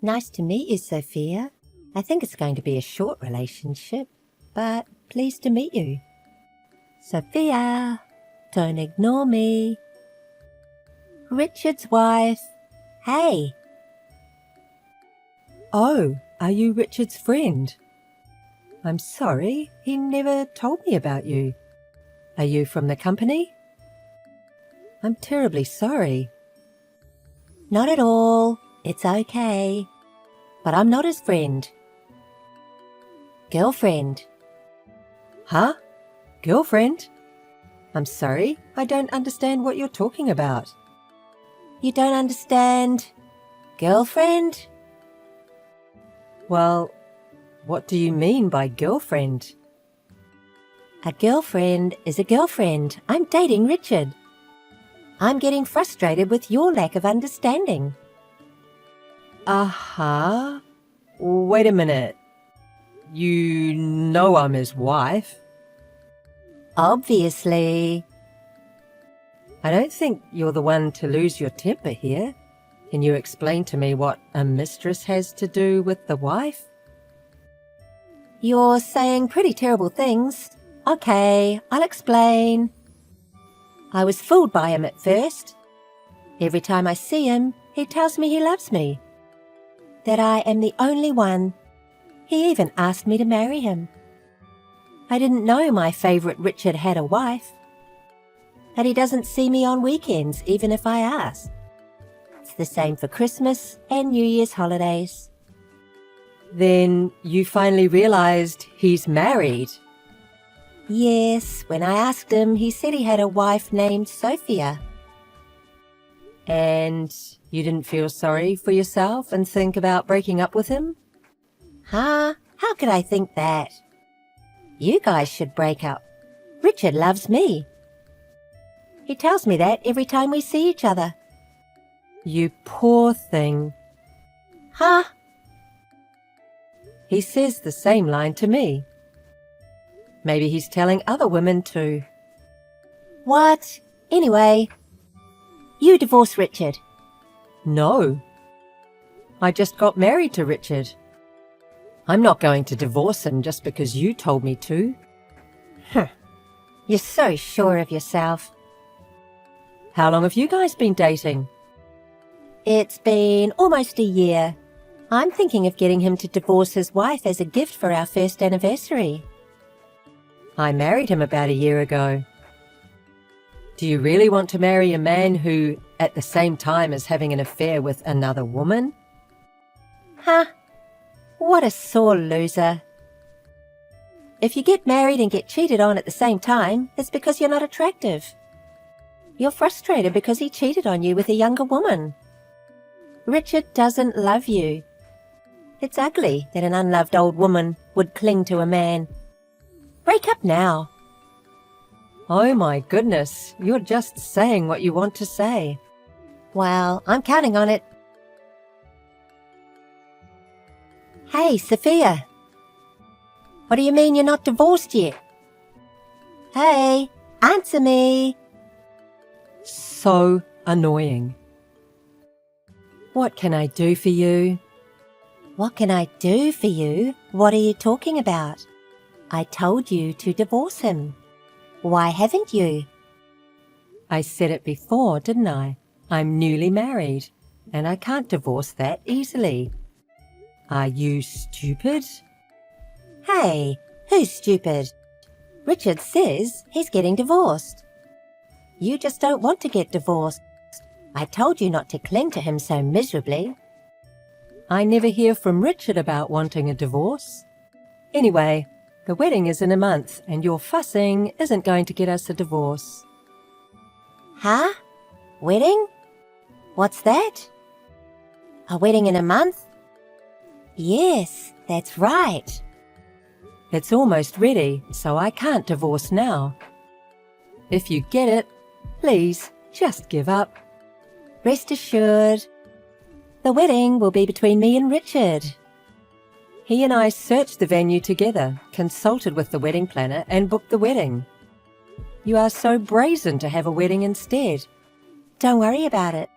Nice to meet you, Sophia. I think it's going to be a short relationship, but pleased to meet you. Sophia, don't ignore me. Richard's wife. Hey. Oh, are you Richard's friend? I'm sorry, he never told me about you. Are you from the company? I'm terribly sorry. Not at all. It's okay. But I'm not his friend. Girlfriend. Huh? Girlfriend? I'm sorry, I don't understand what you're talking about. You don't understand? Girlfriend? Well, what do you mean by girlfriend? A girlfriend is a girlfriend. I'm dating Richard. I'm getting frustrated with your lack of understanding. Uh-huh. Wait a minute. You know I'm his wife. Obviously. I don't think you're the one to lose your temper here. Can you explain to me what a mistress has to do with the wife? You're saying pretty terrible things. Okay, I'll explain. I was fooled by him at first. Every time I see him, he tells me he loves me, that I am the only one. He even asked me to marry him. I didn't know my favourite Richard had a wife, and he doesn't see me on weekends even if I ask. It's the same for Christmas and New Year's holidays. Then you finally realized he's married. Yes, when I asked him, he said he had a wife named Sophia. And you didn't feel sorry for yourself and think about breaking up with him? Huh? How could I think that? You guys should break up. Richard loves me. He tells me that every time we see each other. You poor thing. Huh? He says the same line to me. Maybe he's telling other women too. What? Anyway, you divorce Richard. No. I just got married to Richard. I'm not going to divorce him just because you told me to. You're so sure of yourself. How long have you guys been dating? It's been almost a year. I'm thinking of getting him to divorce his wife as a gift for our first anniversary. I married him about a year ago. Do you really want to marry a man who, at the same time, is having an affair with another woman? Huh? What a sore loser. If you get married and get cheated on at the same time, it's because you're not attractive. You're frustrated because he cheated on you with a younger woman. Richard doesn't love you. It's ugly that an unloved old woman would cling to a man. Break up now. Oh my goodness, you're just saying what you want to say. Well, I'm counting on it. Hey, Sophia. What do you mean you're not divorced yet? Hey, answer me. So annoying. What can I do for you? What can I do for you? What are you talking about? I told you to divorce him. Why haven't you? I said it before, didn't I? I'm newly married, and I can't divorce that easily. Are you stupid? Hey, who's stupid? Richard says he's getting divorced. You just don't want to get divorced. I told you not to cling to him so miserably. I never hear from Richard about wanting a divorce. Anyway, the wedding is in a month, and your fussing isn't going to get us a divorce. Huh? Wedding? What's that? A wedding in a month? Yes, that's right. It's almost ready, so I can't divorce now. If you get it, please just give up. Rest assured, the wedding will be between me and Richard. He and I searched the venue together, consulted with the wedding planner, and booked the wedding. You are so brazen to have a wedding instead. Don't worry about it.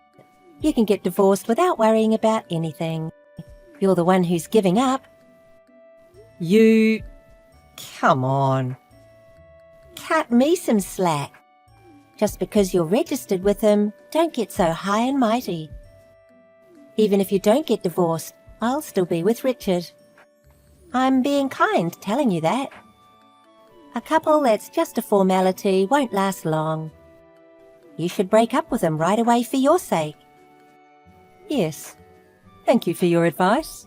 You can get divorced without worrying about anything. You're the one who's giving up. You... Come on. Cut me some slack. Just because you're registered with him, don't get so high and mighty. Even if you don't get divorced, I'll still be with Richard. I'm being kind telling you that. A couple that's just a formality won't last long. You should break up with him right away for your sake. Yes. Thank you for your advice.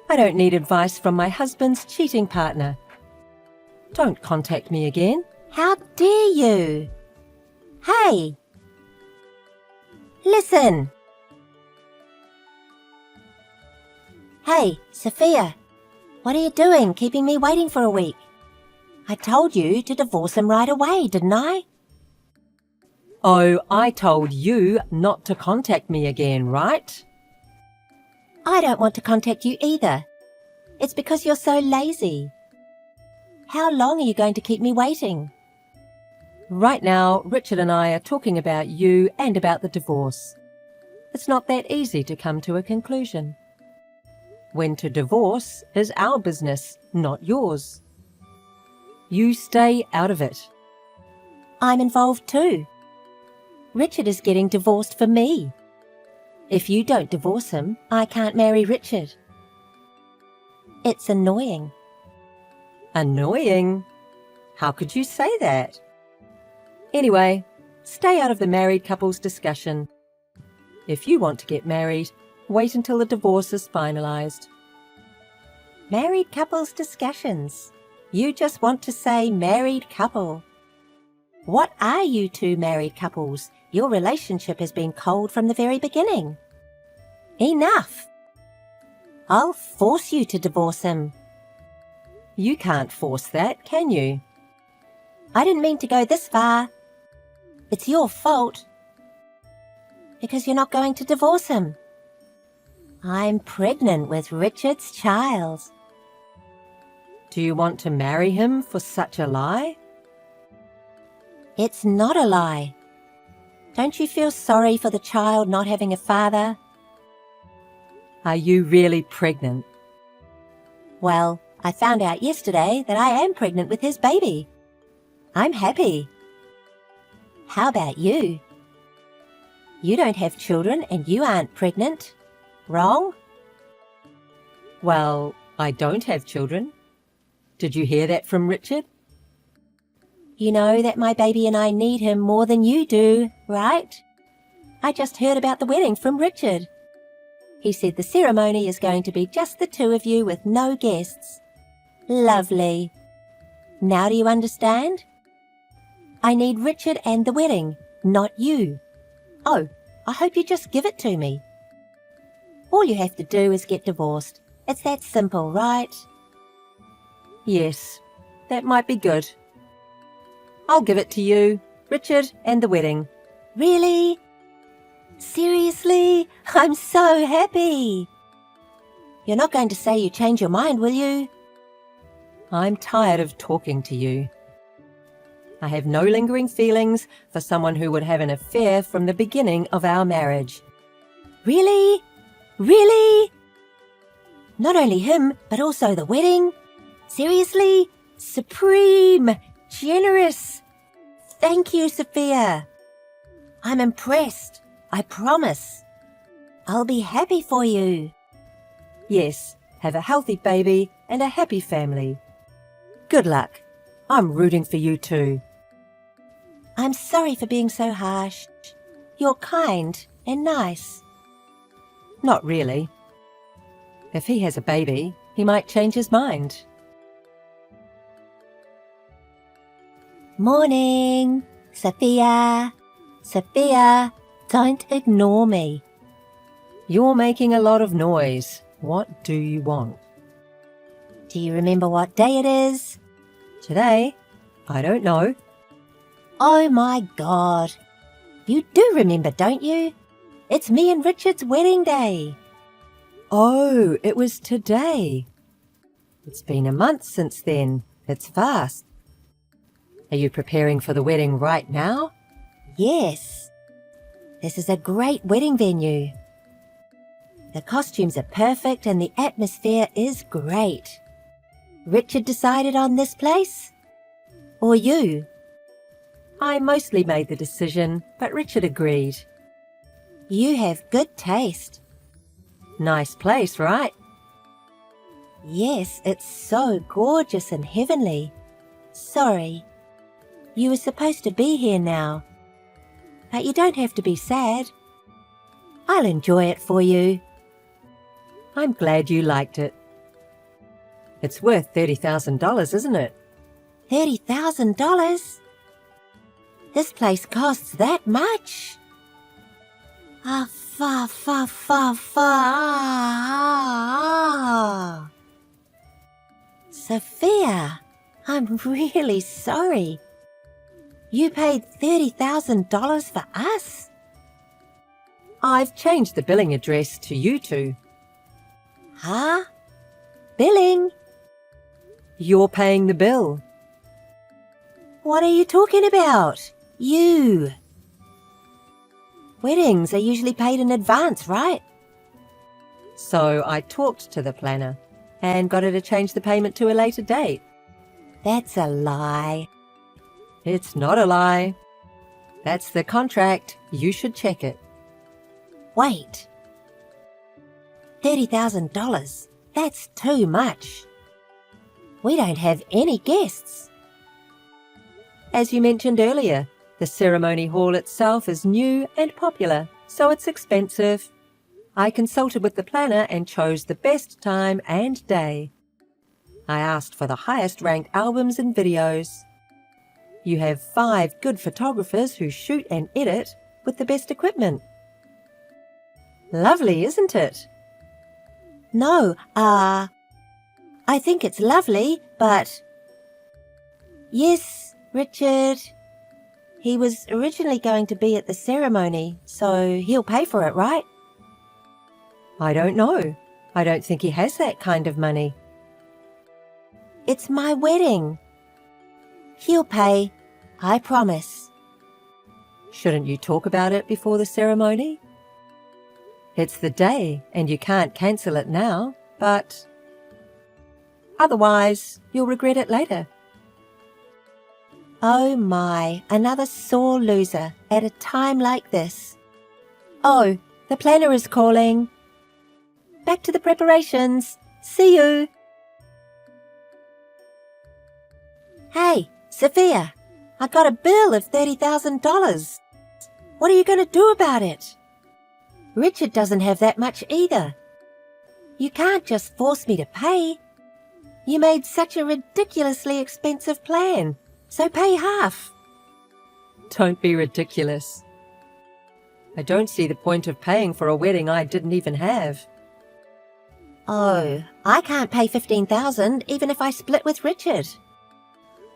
I don't need advice from my husband's cheating partner. Don't contact me again. How dare you? Hey! Listen! Hey, Sophia, what are you doing keeping me waiting for a week? I told you to divorce him right away, didn't I? Oh, I told you not to contact me again, right? I don't want to contact you either. It's because you're so lazy. How long are you going to keep me waiting? Right now, Richard and I are talking about you and about the divorce. It's not that easy to come to a conclusion. When to divorce is our business, not yours. You stay out of it. I'm involved too. Richard is getting divorced for me. If you don't divorce him, I can't marry Richard. It's annoying. Annoying? How could you say that? Anyway, stay out of the married couple's discussion. If you want to get married, wait until the divorce is finalised. Married couples discussions. You just want to say married couple. What are you two married couples? Your relationship has been cold from the very beginning. Enough! I'll force you to divorce him. You can't force that, can you? I didn't mean to go this far. It's your fault. Because you're not going to divorce him. I'm pregnant with Richard's child. Do you want to marry him for such a lie? It's not a lie. Don't you feel sorry for the child not having a father? Are you really pregnant? Well, I found out yesterday that I am pregnant with his baby. I'm happy. How about you? You don't have children and you aren't pregnant. Wrong? Well, I don't have children. Did you hear that from Richard? You know that my baby and I need him more than you do, right? I just heard about the wedding from Richard. He said the ceremony is going to be just the two of you with no guests. Lovely. Now do you understand? I need Richard and the wedding, not you. Oh, I hope you just give it to me. All you have to do is get divorced. It's that simple, right? Yes, that might be good. I'll give it to you, Richard and the wedding. Really? Seriously? I'm so happy. You're not going to say you change your mind, will you? I'm tired of talking to you. I have no lingering feelings for someone who would have an affair from the beginning of our marriage. Really? Really? Not only him, but also the wedding? Seriously? Supreme! Generous! Thank you, Sophia. I'm impressed. I promise. I'll be happy for you. Yes, have a healthy baby and a happy family. Good luck. I'm rooting for you too. I'm sorry for being so harsh. You're kind and nice. Not really. If he has a baby, he might change his mind. Morning, Sophia. Sophia, don't ignore me. You're making a lot of noise. What do you want? Do you remember what day it is? Today? I don't know. Oh my God. You do remember, don't you? It's me and Richard's wedding day. Oh, it was today. It's been a month since then. It's fast. Are you preparing for the wedding right now? Yes. This is a great wedding venue. The costumes are perfect and the atmosphere is great. Richard decided on this place? Or you? I mostly made the decision, but Richard agreed. You have good taste. Nice place, right? Yes, it's so gorgeous and heavenly. Sorry. You were supposed to be here now. But you don't have to be sad. I'll enjoy it for you. I'm glad you liked it. It's worth $30,000, isn't it? $30,000? This place costs that much? Sophia, I'm really sorry. You paid $30,000 for us? I've changed the billing address to you two. Huh? Billing? You're paying the bill. What are you talking about? You. Weddings are usually paid in advance, right? So I talked to the planner and got her to change the payment to a later date. That's a lie. It's not a lie. That's the contract. You should check it. Wait. $30,000. That's too much. We don't have any guests. As you mentioned earlier, the ceremony hall itself is new and popular, so it's expensive. I consulted with the planner and chose the best time and day. I asked for the highest-ranked albums and videos. You have 5 good photographers who shoot and edit with the best equipment. Lovely, isn't it? No, I think it's lovely, but... Yes, Richard. He was originally going to be at the ceremony, so he'll pay for it, right? I don't know. I don't think he has that kind of money. It's my wedding. He'll pay, I promise. Shouldn't you talk about it before the ceremony? It's the day, and you can't cancel it now, but... Otherwise, you'll regret it later. Oh my, another sore loser at a time like this. Oh, the planner is calling. Back to the preparations. See you. Hey, Sophia, I got a bill of $30,000. What are you going to do about it? Richard doesn't have that much either. You can't just force me to pay. You made such a ridiculously expensive plan, so pay half. Don't be ridiculous. I don't see the point of paying for a wedding I didn't even have. Oh, I can't pay $15,000 even if I split with Richard.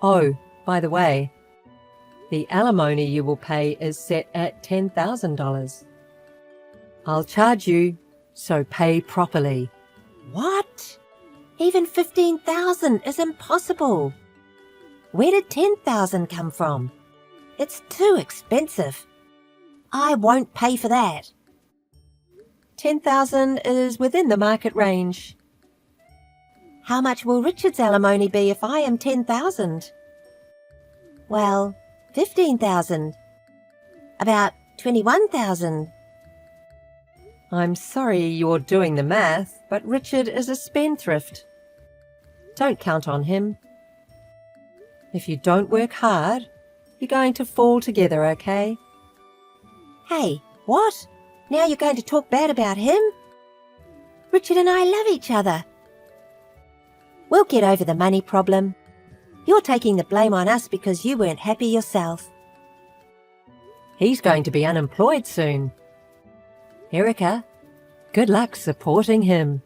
Oh, by the way, the alimony you will pay is set at $10,000. I'll charge you, so pay properly. What? Even $15,000 is impossible. Where did $10,000 come from? It's too expensive. I won't pay for that. $10,000 is within the market range. How much will Richard's alimony be if I am $10,000? Well, $15,000. About $21,000. I'm sorry you're doing the math, but Richard is a spendthrift. Don't count on him. If you don't work hard, you're going to fall together, okay? Hey, what? Now you're going to talk bad about him? Richard and I love each other. We'll get over the money problem. You're taking the blame on us because you weren't happy yourself. He's going to be unemployed soon. Erica, good luck supporting him.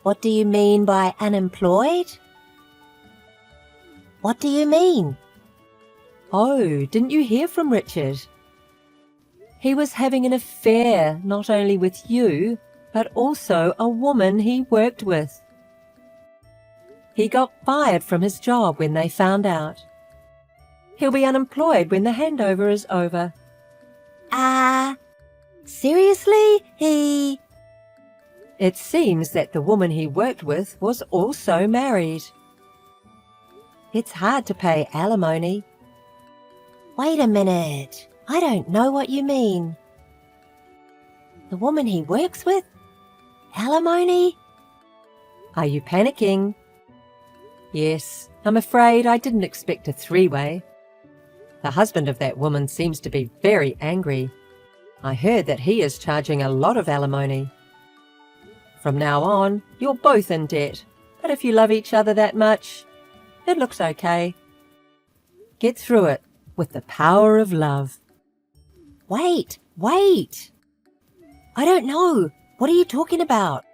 What do you mean by unemployed? What do you mean? Oh, didn't you hear from Richard? He was having an affair not only with you, but also a woman he worked with. He got fired from his job when they found out. He'll be unemployed when the handover is over. Seriously? It seems that the woman he worked with was also married. It's hard to pay alimony. Wait a minute. I don't know what you mean. The woman he works with? Alimony? Are you panicking? Yes, I'm afraid I didn't expect a three-way. The husband of that woman seems to be very angry. I heard that he is charging a lot of alimony. From now on, you're both in debt, but if you love each other that much, it looks okay. Get through it with the power of love. Wait! I don't know. What are you talking about?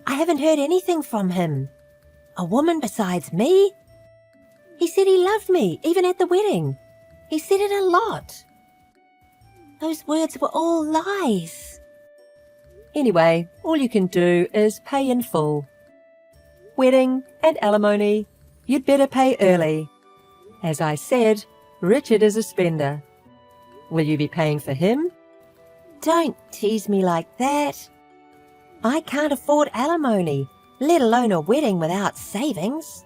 I haven't heard anything from him. A woman besides me? He said he loved me, even at the wedding. He said it a lot. Those words were all lies. Anyway, all you can do is pay in full. Wedding and alimony, you'd better pay early. As I said, Richard is a spender. Will you be paying for him? Don't tease me like that. I can't afford alimony, let alone a wedding without savings.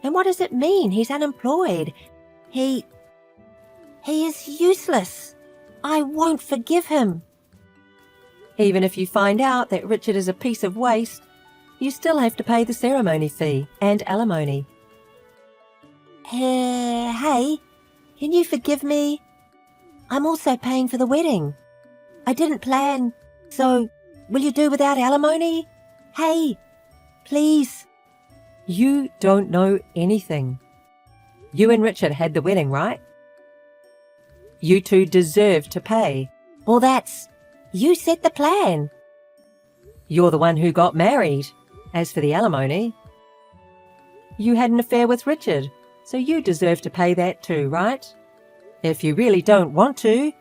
And what does it mean he's unemployed? He is useless. I won't forgive him. Even if you find out that Richard is a piece of waste, you still have to pay the ceremony fee and alimony. Hey, can you forgive me? I'm also paying for the wedding. I didn't plan, so will you do without alimony? Hey, please. You don't know anything. You and Richard had the wedding, right? You two deserve to pay. Well, you set the plan. You're the one who got married. As for the alimony, you had an affair with Richard, so you deserve to pay that too, right? If you really don't want to.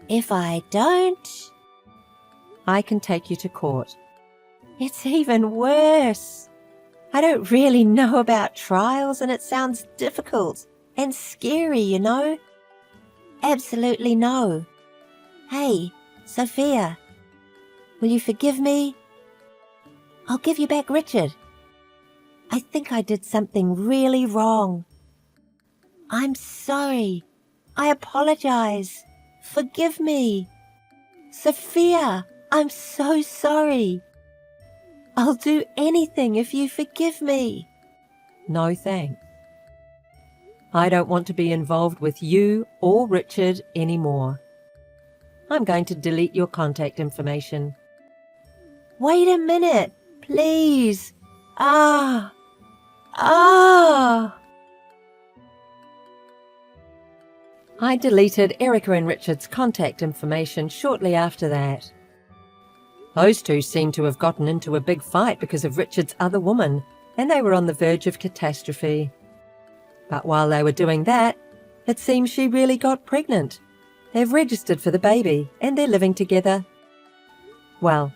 If I don't, I can take you to court. it's even worse. I don't really know about trials and it sounds difficult and scary, you know? Absolutely no. Hey, Sophia, will you forgive me? I'll give you back Richard. I think I did something really wrong. I'm sorry. I apologize. Forgive me. Sophia, I'm so sorry. I'll do anything if you forgive me. No thanks. I don't want to be involved with you or Richard anymore. I'm going to delete your contact information. Wait a minute, please. Ah. I deleted Erica and Richard's contact information shortly after that. Those two seemed to have gotten into a big fight because of Richard's other woman, and they were on the verge of catastrophe. But while they were doing that, it seems she really got pregnant. They've registered for the baby, and they're living together. Well,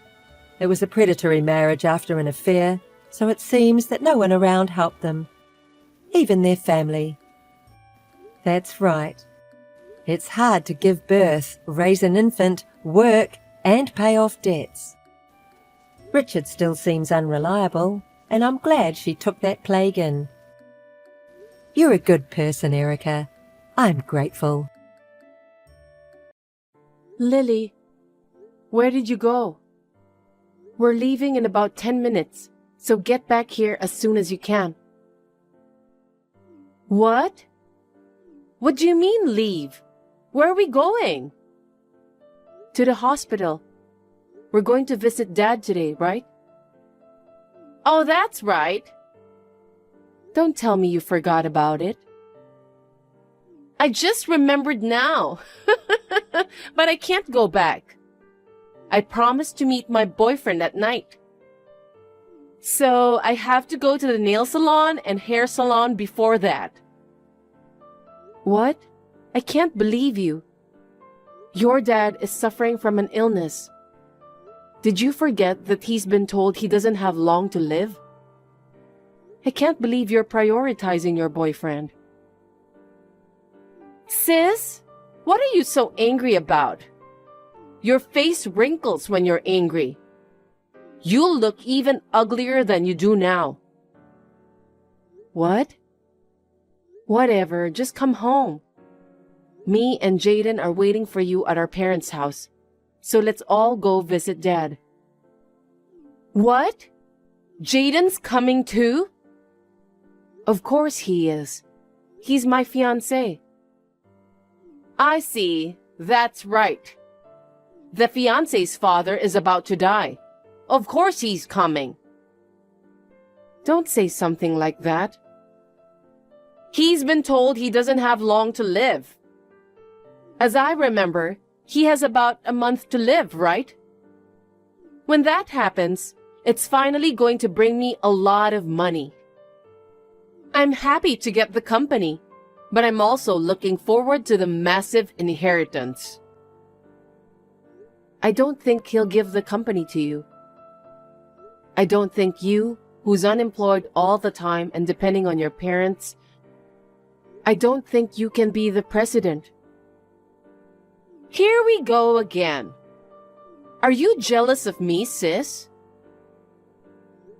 it was a predatory marriage after an affair, so it seems that no one around helped them. Even their family. That's right. It's hard to give birth, raise an infant, work, and pay off debts. Richard still seems unreliable, and I'm glad she took that plague in. You're a good person, Erica. I'm grateful. Lily, where did you go? We're leaving in about 10 minutes, so get back here as soon as you can. What? What do you mean leave? Where are we going? To the hospital. We're going to visit Dad today, right? Oh, that's right. Don't tell me you forgot about it. I just remembered now. But I can't go back. I promised to meet my boyfriend at night. So I have to go to the nail salon and hair salon before that. What? I can't believe you. Your dad is suffering from an illness. Did you forget that he's been told he doesn't have long to live? I can't believe you're prioritizing your boyfriend. Sis, what are you so angry about? Your face wrinkles when you're angry. You'll look even uglier than you do now. What? Whatever, just come home. Me and Jaden are waiting for you at our parents' house. So let's all go visit Dad. What? Jaden's coming too? Of course he is. He's my fiancé. I see. That's right. The fiancé's father is about to die. Of course he's coming. Don't say something like that. He's been told he doesn't have long to live. As I remember, he has about a month to live, right? When that happens, it's finally going to bring me a lot of money. I'm happy to get the company, but I'm also looking forward to the massive inheritance. I don't think he'll give the company to you. I don't think you, who's unemployed all the time and depending on your parents, I don't think you can be the president. Here we go again. Are you jealous of me, sis?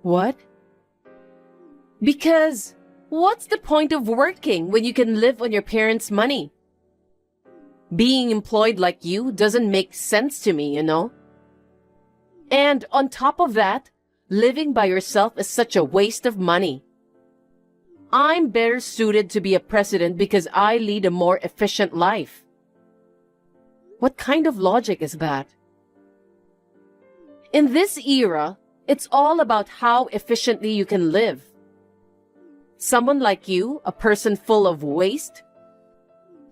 What? Because what's the point of working when you can live on your parents' money? Being employed like you doesn't make sense to me, you know? And on top of that, living by yourself is such a waste of money. I'm better suited to be a president because I lead a more efficient life. What kind of logic is that? In this era, it's all about how efficiently you can live. Someone like you, a person full of waste,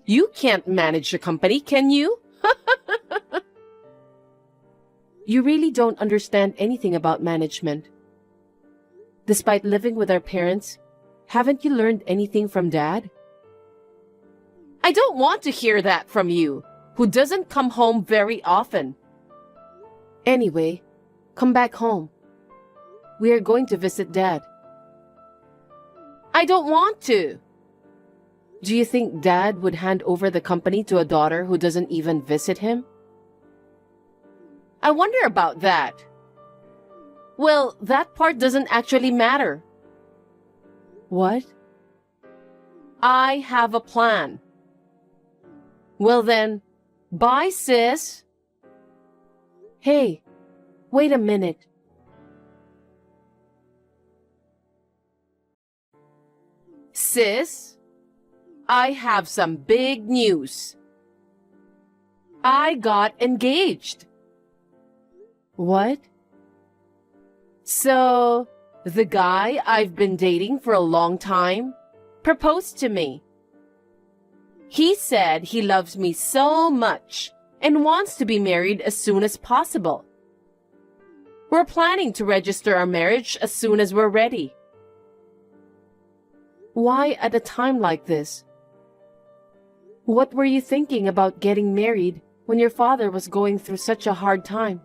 you can't manage a company, can you? You really don't understand anything about management. Despite living with our parents, haven't you learned anything from Dad? I don't want to hear that from you, who doesn't come home very often. Anyway, come back home. We are going to visit Dad. I don't want to. Do you think Dad would hand over the company to a daughter who doesn't even visit him? I wonder about that. Well, that part doesn't actually matter. What? I have a plan. Well then, bye, sis. Hey, wait a minute. Sis, I have some big news. I got engaged. What? So, the guy I've been dating for a long time proposed to me. He said he loves me so much and wants to be married as soon as possible. We're planning to register our marriage as soon as we're ready. Why at a time like this? What were you thinking about getting married when your father was going through such a hard time?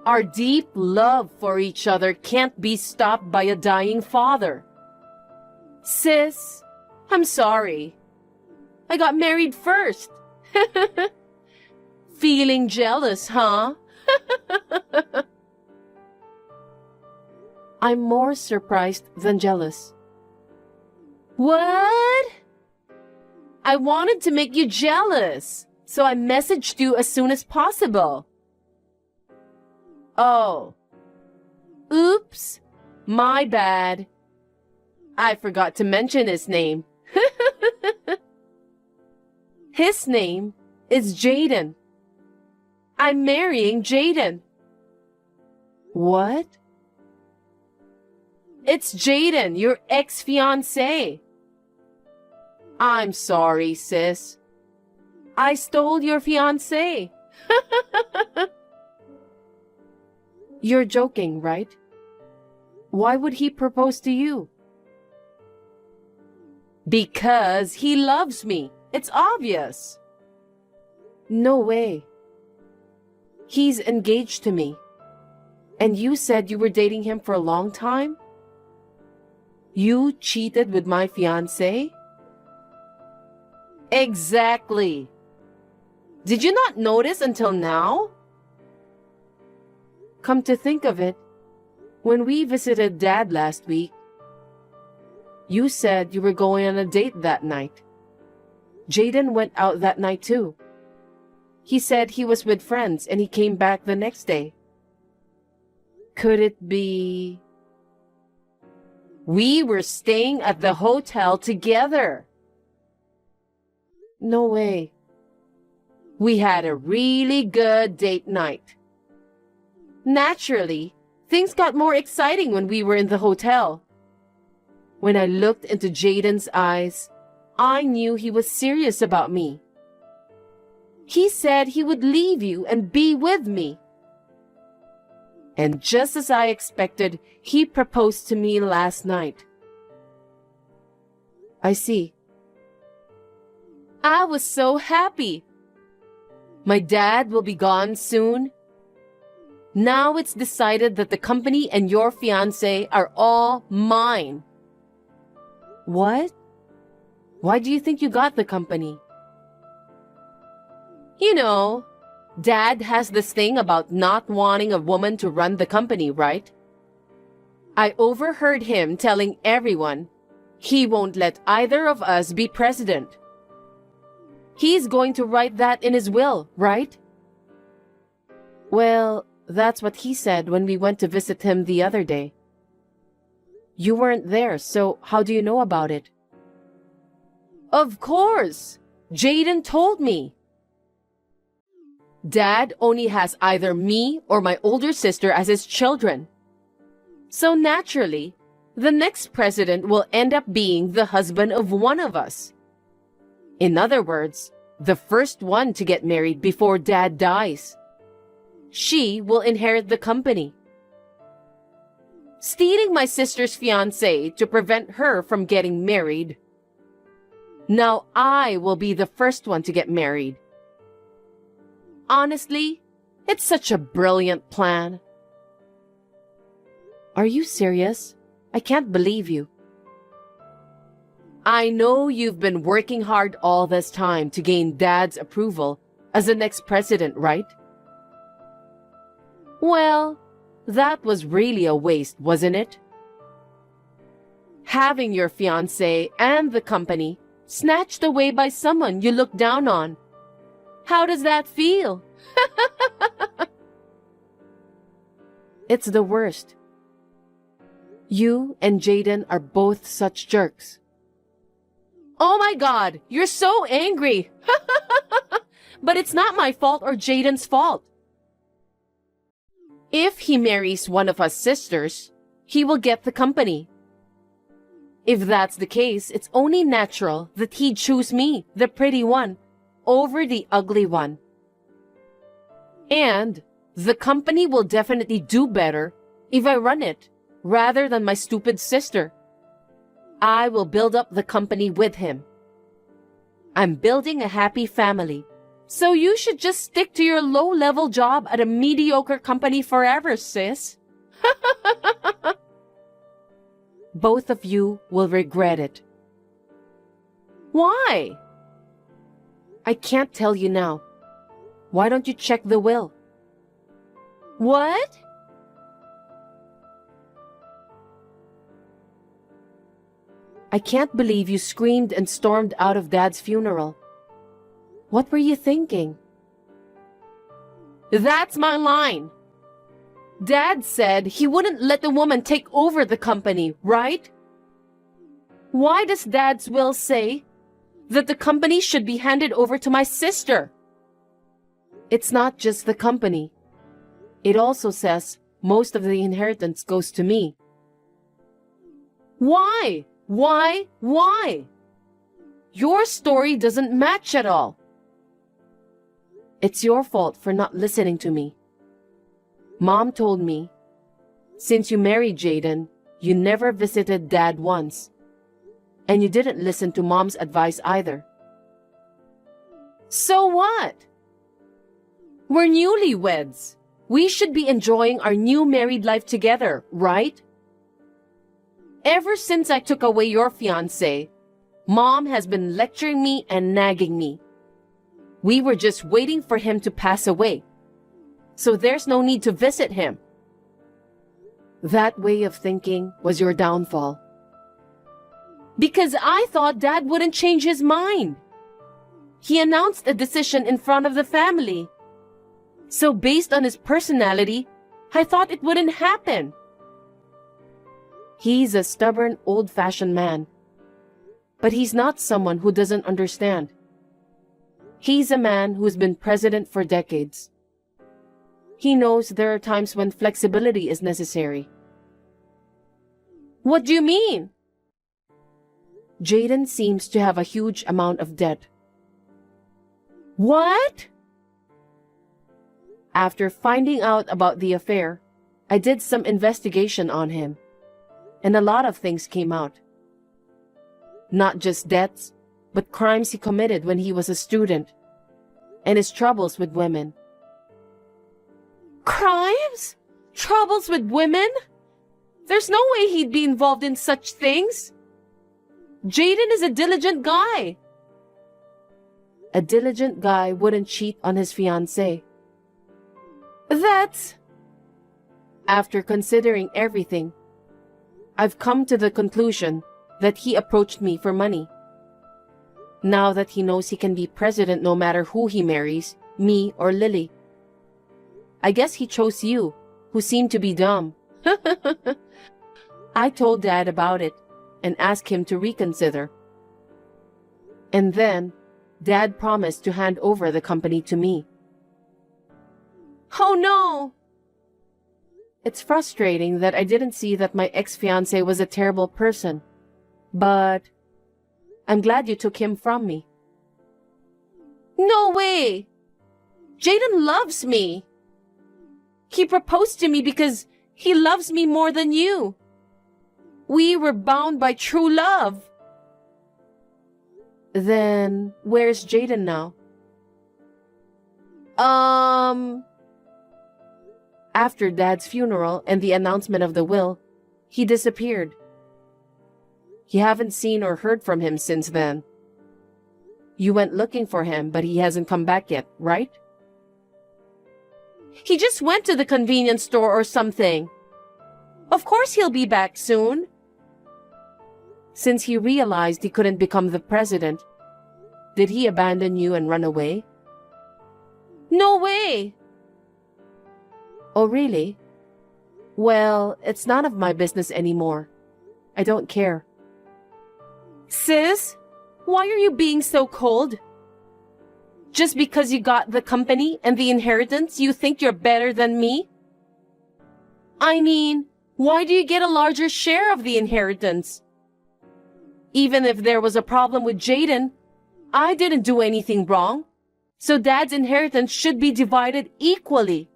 Our deep love for each other can't be stopped by a dying father. Sis, I'm sorry. I got married first. Feeling jealous, huh? I'm more surprised than jealous. What? I wanted to make you jealous, so I messaged you as soon as possible. Oh. Oops. My bad. I forgot to mention his name. His name is Jaden. I'm marrying Jaden. What? It's Jaden, your ex-fiancé. I'm sorry, sis. I stole your fiancé. You're joking, right? Why would he propose to you? Because he loves me. It's obvious. No way. He's engaged to me. And you said you were dating him for a long time? You cheated with my fiancé? Exactly. Did you not notice until now? Come to think of it, when we visited Dad last week, you said you were going on a date that night. Jaden went out that night too. He said he was with friends and he came back the next day. Could it be... we were staying at the hotel together? No way. We had a really good date night. Naturally, things got more exciting when we were in the hotel. When I looked into Jaden's eyes, I knew he was serious about me. He said he would leave you and be with me. And just as I expected, he proposed to me last night. I see. I was so happy. My dad will be gone soon. Now it's decided that the company and your fiancé are all mine. What? Why do you think you got the company? You know, Dad has this thing about not wanting a woman to run the company, right? I overheard him telling everyone he won't let either of us be president. He's going to write that in his will, right? Well, that's what he said when we went to visit him the other day. You weren't there, so how do you know about it? Of course! Jaden told me. Dad only has either me or my older sister as his children. So naturally, the next president will end up being the husband of one of us. In other words, the first one to get married before Dad dies. She will inherit the company. Stealing my sister's fiancé to prevent her from getting married. Now I will be the first one to get married. Honestly, it's such a brilliant plan. Are you serious? I can't believe you. I know you've been working hard all this time to gain Dad's approval as the next president, right? Well, that was really a waste, wasn't it? Having your fiancé and the company snatched away by someone you look down on. How does that feel? It's the worst. You and Jaden are both such jerks. Oh my God, you're so angry. But it's not my fault or Jaden's fault. If he marries one of us sisters, he will get the company. If that's the case, it's only natural that he'd choose me, the pretty one, over the ugly one. And the company will definitely do better if I run it, rather than my stupid sister. I will build up the company with him. I'm building a happy family, so you should just stick to your low-level job at a mediocre company forever, sis. Both of you will regret it. Why? I can't tell you now. Why don't you check the will? What? I can't believe you screamed and stormed out of Dad's funeral. What were you thinking? That's my line. Dad said he wouldn't let the woman take over the company, right? Why does Dad's will say that the company should be handed over to my sister? It's not just the company. It also says most of the inheritance goes to me. Why? Why? Your story doesn't match at all. It's your fault for not listening to me. Mom told me, since you married Jaden, you never visited Dad once. And you didn't listen to Mom's advice either. So what? We're newlyweds. We should be enjoying our new married life together, right? Ever since I took away your fiancé, Mom has been lecturing me and nagging me. We were just waiting for him to pass away, so there's no need to visit him. That way of thinking was your downfall. Because I thought Dad wouldn't change his mind. He announced a decision in front of the family. So based on his personality, I thought it wouldn't happen. He's a stubborn, old-fashioned man. But he's not someone who doesn't understand. He's a man who's been president for decades. He knows there are times when flexibility is necessary. What do you mean? Jaden seems to have a huge amount of debt. What? After finding out about the affair, I did some investigation on him, and a lot of things came out. Not just debts, but crimes he committed when he was a student, and his troubles with women. Crimes? Troubles with women? There's no way he'd be involved in such things. Jaden is a diligent guy. A diligent guy wouldn't cheat on his fiancée. That's... After considering everything, I've come to the conclusion that he approached me for money. Now that he knows he can be president no matter who he marries, me or Lily. I guess he chose you, who seem to be dumb. I told Dad about it and asked him to reconsider. And then, Dad promised to hand over the company to me. Oh no! It's frustrating that I didn't see that my ex-fiancé was a terrible person. But I'm glad you took him from me. No way! Jaden loves me. He proposed to me because he loves me more than you. We were bound by true love. Then, where's Jaden now? After Dad's funeral and the announcement of the will, he disappeared. You haven't seen or heard from him since then. You went looking for him, but he hasn't come back yet, right? He just went to the convenience store or something. Of course he'll be back soon. Since he realized he couldn't become the president, did he abandon you and run away? No way! Oh, really? Well, it's none of my business anymore. I don't care. Sis, why are you being so cold? Just because you got the company and the inheritance, you think you're better than me? I mean, why do you get a larger share of the inheritance? Even if there was a problem with Jaden, I didn't do anything wrong, so Dad's inheritance should be divided equally.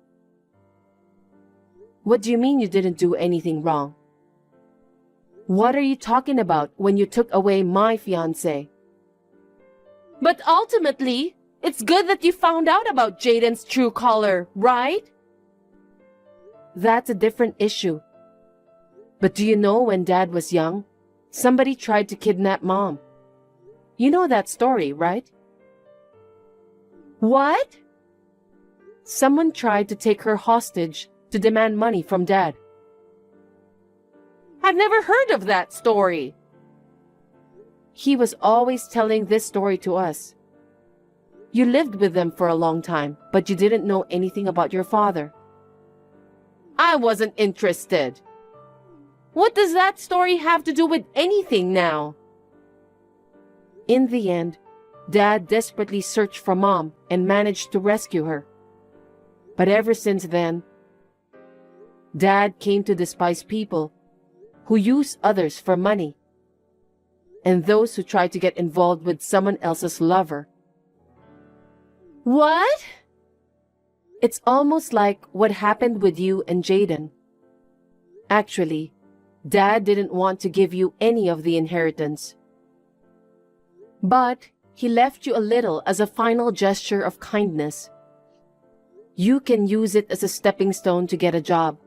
What do you mean you didn't do anything wrong? What are you talking about when you took away my fiancé? But ultimately, it's good that you found out about Jaden's true color, right? That's a different issue. But do you know when Dad was young, somebody tried to kidnap Mom? You know that story, right? What? Someone tried to take her hostage to demand money from Dad. I've never heard of that story. He was always telling this story to us. You lived with them for a long time, but you didn't know anything about your father. I wasn't interested. What does that story have to do with anything now? In the end, Dad desperately searched for Mom and managed to rescue her. But ever since then, Dad came to despise people who use others for money and those who try to get involved with someone else's lover. What? It's almost like what happened with you and Jaden. Actually, Dad didn't want to give you any of the inheritance. But he left you a little as a final gesture of kindness. You can use it as a stepping stone to get a job.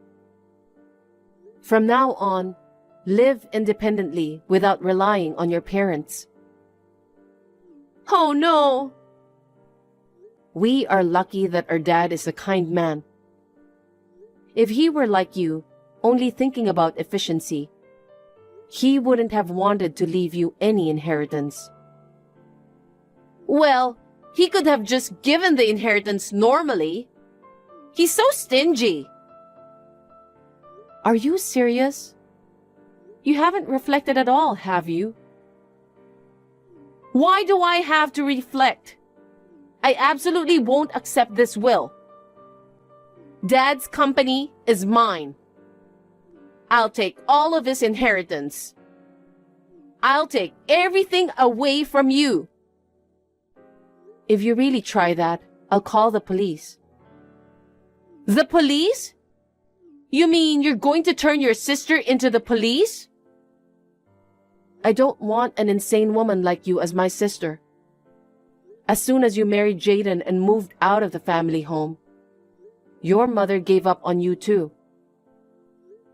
From now on, live independently without relying on your parents. Oh no! We are lucky that our dad is a kind man. If he were like you, only thinking about efficiency, he wouldn't have wanted to leave you any inheritance. Well, he could have just given the inheritance normally. He's so stingy. Are you serious? You haven't reflected at all, have you? Why do I have to reflect? I absolutely won't accept this will. Dad's company is mine. I'll take all of his inheritance. I'll take everything away from you. If you really try that, I'll call the police. The police? You mean you're going to turn your sister into the police? I don't want an insane woman like you as my sister. As soon as you married Jaden and moved out of the family home, your mother gave up on you too.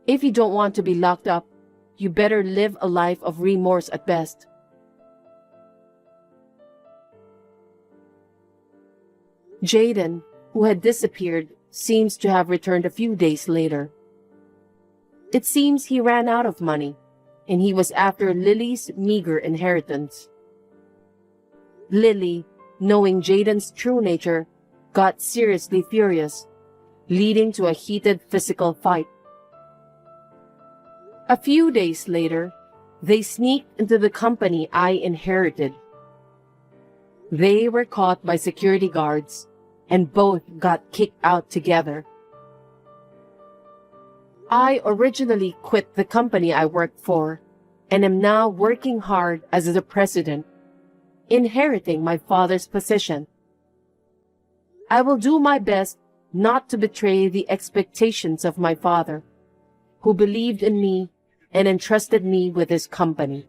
If you don't want to be locked up, you better live a life of remorse at best. Jaden, who had disappeared, seems to have returned a few days later. It seems he ran out of money, and he was after Lily's meager inheritance. Lily, knowing Jaden's true nature, got seriously furious, leading to a heated physical fight. A few days later, they sneaked into the company I inherited. They were caught by security guards, and both got kicked out together. I originally quit the company I worked for, and am now working hard as the president, inheriting my father's position. I will do my best not to betray the expectations of my father, who believed in me and entrusted me with his company.